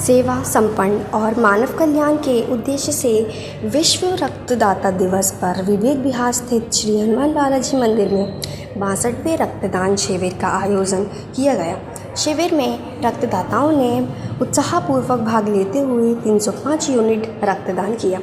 सेवा संपन्न और मानव कल्याण के उद्देश्य से विश्व रक्तदाता दिवस पर विवेक विहार स्थित श्री हनुमान बालाजी मंदिर में 62वें रक्तदान शिविर का आयोजन किया गया। शिविर में रक्तदाताओं ने उत्साहपूर्वक भाग लेते हुए 305 यूनिट रक्तदान किया।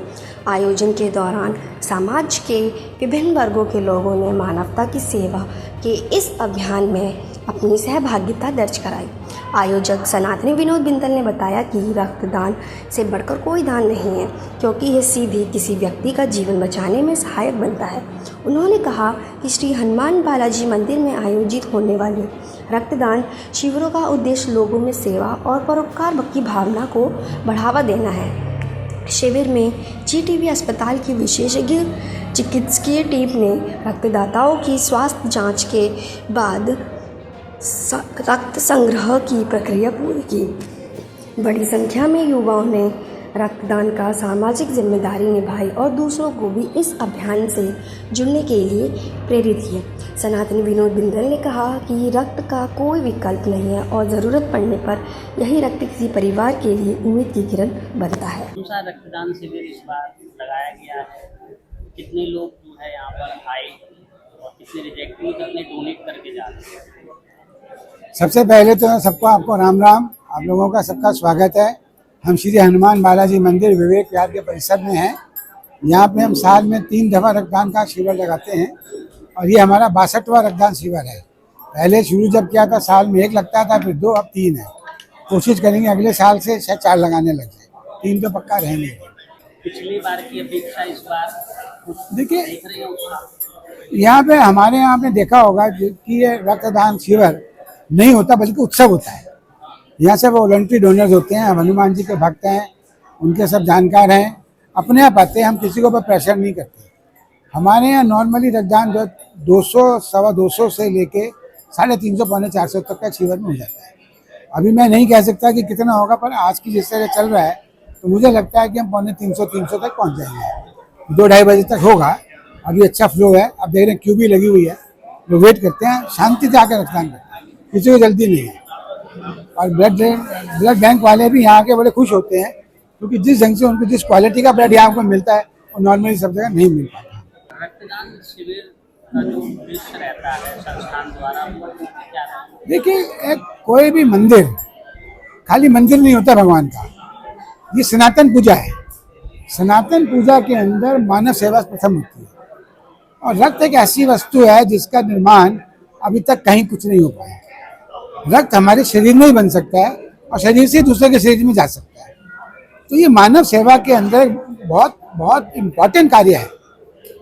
आयोजन के दौरान समाज के विभिन्न वर्गों के लोगों ने मानवता की सेवा के इस अभियान में अपनी सहभागिता दर्ज कराई। आयोजक सनातनी विनोद बिंदल ने बताया कि रक्तदान से बढ़कर कोई दान नहीं है, क्योंकि यह सीधे किसी व्यक्ति का जीवन बचाने में सहायक बनता है। उन्होंने कहा कि श्री हनुमान बालाजी मंदिर में आयोजित होने वाले रक्तदान शिविरों का उद्देश्य लोगों में सेवा और परोपकार की भावना को बढ़ावा देना है। शिविर में जीटीबी अस्पताल की विशेषज्ञ चिकित्सकीय टीम ने रक्तदाताओं की स्वास्थ्य जांच के बाद रक्त संग्रह की प्रक्रिया पूरी की। बड़ी संख्या में युवाओं ने रक्तदान का सामाजिक जिम्मेदारी निभाई और दूसरों को भी इस अभियान से जुड़ने के लिए प्रेरित किया। सनातनी विनोद बिंदल ने कहा कि रक्त का कोई विकल्प नहीं है और ज़रूरत पड़ने पर यही रक्त किसी परिवार के लिए उम्मीद की किरण बनता है। दूसरा रक्तदान शिविर इस बार लगाया गया है। कितने लोग जो है यहाँ पर आए और कितने रिजेक्ट हुए, कितने डोनेट करके जा रहे हैं? सबसे पहले तो सबको आपको राम राम। आप लोगों का सबका स्वागत है। हम श्री हनुमान बालाजी मंदिर विवेक विहार के परिसर में हैं। यहाँ पे हम साल में 3 दफ़ा रक्तदान का शिविर लगाते हैं और ये हमारा 62वां रक्तदान शिविर है। पहले शुरू जब किया था साल में 1 लगता था, फिर 2, अब 3 है। कोशिश करेंगे अगले साल से 4 लगाने लग जाए। 3 तो पक्का रहेंगे। पिछली बार की अपेक्षा इस बार देखिए, यहाँ पे हमारे यहाँ पे देखा होगा कि ये रक्तदान शिविर नहीं होता बल्कि उत्सव होता है। यहाँ से वॉलंटरी डोनर्स होते हैं, हनुमान जी के भक्त हैं, उनके सब जानकार हैं, अपने आप आते हैं। हम किसी को पर प्रेशर नहीं करते। हमारे यहाँ नॉर्मली रक्तदान जो 200, 225 से लेके 350, पौने 400 तक का शिविर में हो जाता है। अभी मैं नहीं कह सकता कि कितना होगा, पर आज की जिस तरह चल रहा है तो मुझे लगता है कि हम पौने 300 तक पहुँच जाएंगे। 2-2:30 बजे तक होगा। अभी अच्छा फ्लो है। अब देख रहे हैं क्यू भी लगी हुई है, तो वेट करते हैं। शांति से आकर रक्तदान करते हैं, किसी को जल्दी नहीं है। और ब्लड बैंक वाले भी यहाँ के बड़े खुश होते हैं, क्योंकि जिस ढंग से उनको जिस क्वालिटी का ब्लड यहाँ को मिलता है वो नॉर्मली सब जगह नहीं मिल पाता। रक्तदान शिविर का जो उद्देश्य रहता है संस्थान द्वारा, वो क्या रहता है? देखिए, कोई भी मंदिर खाली मंदिर नहीं होता भगवान का। ये सनातन पूजा है। सनातन पूजा के अंदर मानव सेवा प्रथम होती है। और रक्त एक ऐसी वस्तु है जिसका निर्माण अभी तक कहीं कुछ नहीं हो पाया। रक्त हमारे शरीर में ही बन सकता है और शरीर से दूसरे के शरीर में जा सकता है। तो ये मानव सेवा के अंदर बहुत बहुत इम्पोर्टेंट कार्य है,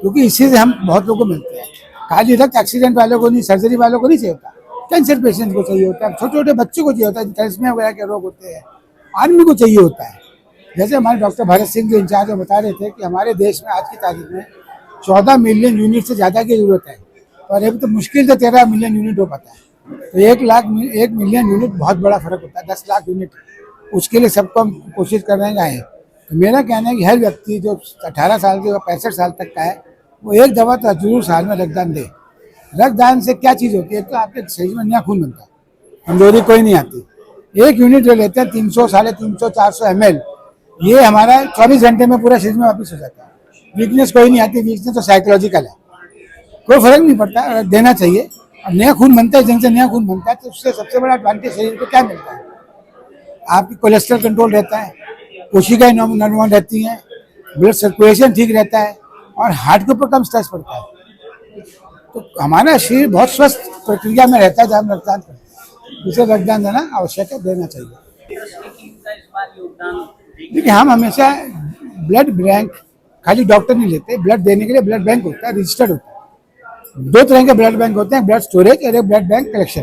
क्योंकि इसी से हम बहुत लोगों को मिलते हैं। खाली रक्त एक्सीडेंट वालों को नहीं, सर्जरी वालों को नहीं चाहिए होता, कैंसर पेशेंट को चाहिए होता है, छोटे छोटे बच्चों को चाहिए होता है, थैलेसीमिया वगैरह के रोग होते हैं, आदमी को चाहिए होता है। जैसे हमारे डॉक्टर भरत सिंह जो इंचार्ज बता रहे थे कि हमारे देश में आज की तारीख में 14 मिलियन यूनिट से ज़्यादा की जरूरत है, और अभी तो मुश्किल से 13 मिलियन यूनिट हो पाता है। तो 1 मिलियन यूनिट बहुत बड़ा फर्क होता है। 10 लाख यूनिट, उसके लिए सबको हम कोशिश कर रहे हैं आए। तो मेरा कहना है कि हर व्यक्ति जो 18 साल के 65 साल तक का है, वो 1 दफ़ा तो जरूर साल में रक्तदान दे। रक्तदान से क्या चीज़ होती है? तो आपके शरीर में नया खून बनता है, कमजोरी कोई नहीं आती। 1 यूनिट जो लेते हैं 300, 350, 400 ml, ये हमारा 24 घंटे में पूरा शरीर में वापिस हो जाता है। वीकनेस कोई नहीं आती। वीकनेस तो साइकोलॉजिकल है, कोई फर्क नहीं पड़ता, देना चाहिए। अब नया खून बनता है, जंग से नया खून बनता है, तो उससे सबसे बड़ा एडवांटेज शरीर को क्या मिलता है? आपकी कोलेस्ट्रॉल कंट्रोल रहता है, कोशिकाएं नॉर्मल रहती हैं, ब्लड सर्कुलेशन ठीक रहता है और हार्ट के ऊपर कम स्ट्रेस पड़ता है। तो हमारा शरीर बहुत स्वस्थ प्रक्रिया में रहता है जब हम रक्तदान करते हैं। इसे रक्तदान देना आवश्यक है, देना चाहिए। देखिए, हम हमेशा ब्लड बैंक खाली डॉक्टर नहीं लेते। ब्लड देने के लिए ब्लड बैंक होता है, रजिस्टर्ड होता है। 2 तरह के ब्लड बैंक होते हैं, ब्लड स्टोरेज और एक ब्लड बैंक कलेक्शन।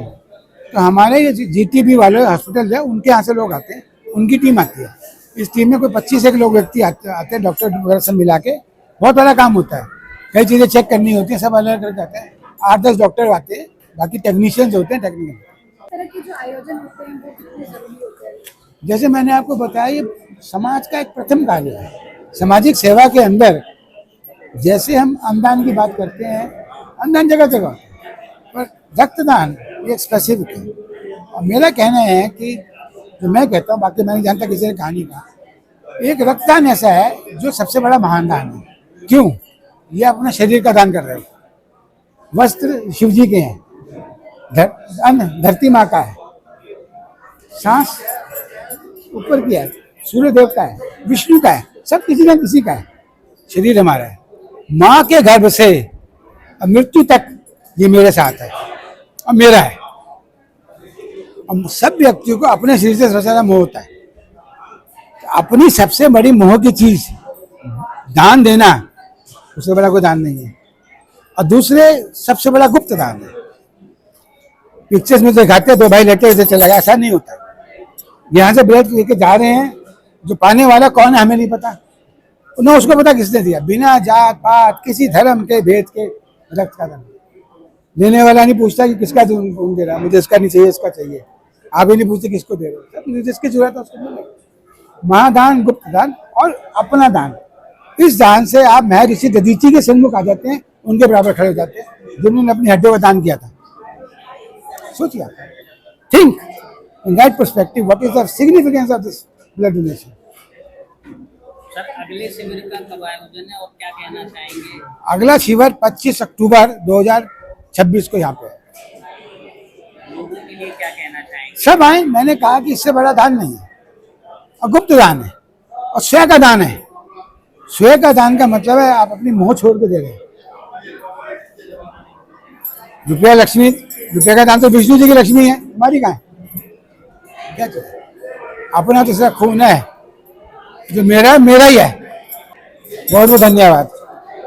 तो हमारे ये जीटीबी वाले हॉस्पिटल है, उनके यहाँ से लोग आते हैं, उनकी टीम आती है। इस टीम में कोई 25 लोग व्यक्ति आते हैं, डॉक्टर वगैरह सब मिला के। बहुत बड़ा काम होता है, कई चीज़ें चेक करनी होती है, सब अलग अलग जाते हैं। 8-10 डॉक्टर आते हैं, बाकी टेक्नीशियंस होते हैं। टेक्निकल जो आयोजन होते हैं वो कितने जरूरी होते हैं? जैसे मैंने आपको बताया, ये समाज का एक प्रथम कार्य है। सामाजिक सेवा के अंदर जैसे हम अन्नदान की बात करते हैं, अन्नदान जगह जगह, पर रक्तदान एक स्पेसिफिक है। और मेरा कहना है कि जो मैं कहता हूँ, बाकी मैं नहीं जानता किसी ने कहानी कहा, एक रक्तदान ऐसा है जो सबसे बड़ा महान दान है। क्यों? ये अपना शरीर का दान कर रहे हैं। वस्त्र शिव जी के हैं, अन्न धरती माँ का है, सांस ऊपर की है, सूर्य देव का है, विष्णु का है, सब किसी ना किसी का है। शरीर हमारा है, माँ के गर्भ से अब मृत्यु तक ये मेरे साथ है और मेरा है। अब सब व्यक्तियों को अपने शरीर से सबसे ज्यादा मोह होता है। तो अपनी सबसे बड़ी मोह की चीज दान देना, उससे बड़ा कोई दान नहीं है। और दूसरे सबसे बड़ा गुप्त दान है। पिक्चर्स में दिखाते दो भाई लेटे हुए चला गया, ऐसा नहीं होता। यहाँ से ब्रेड लेके जा रहे हैं, जो पाने वाला कौन है हमें नहीं पता, ना उसको पता किसने दिया। बिना जात पात किसी धर्म के भेद के रक्त का दान। देने वाला नहीं पूछता कि किसका खून दे रहा, मुझे इसका नहीं चाहिए, इसका चाहिए। आप भी नहीं पूछते किसको दे रहे हो, जिसकी जरूरत है उसको मिले। महादान, गुप्त दान और अपना दान। इस दान से आप महर्षि दधीची के सन्मुख आ जाते हैं, उनके बराबर खड़े हो जाते हैं जिन्होंने अपनी हड्डियों का दान किया था। सोचिए, think in that perspective what is the significance of this blood donation. Sir, अगले शिविर का कब आयोजन है और क्या कहना चाहेंगे? अगला शिविर 25 अक्टूबर 2026 को यहाँ पे है। लोगों के लिए क्या कहना चाहेंगे? सब आए। मैंने कहा कि इससे बड़ा दान नहीं है, और गुप्त दान है और स्वयं का दान है। स्वयं का दान का मतलब है आप अपनी मोह छोड़ के दे रहे हैं। रुपया लक्ष्मी, रुपये का दान तो विष्णु जी की लक्ष्मी है, हमारी कहाँ है? क्या चाहिए? अपना दूसरा खून है जो मेरा ही है। बहुत बहुत धन्यवाद।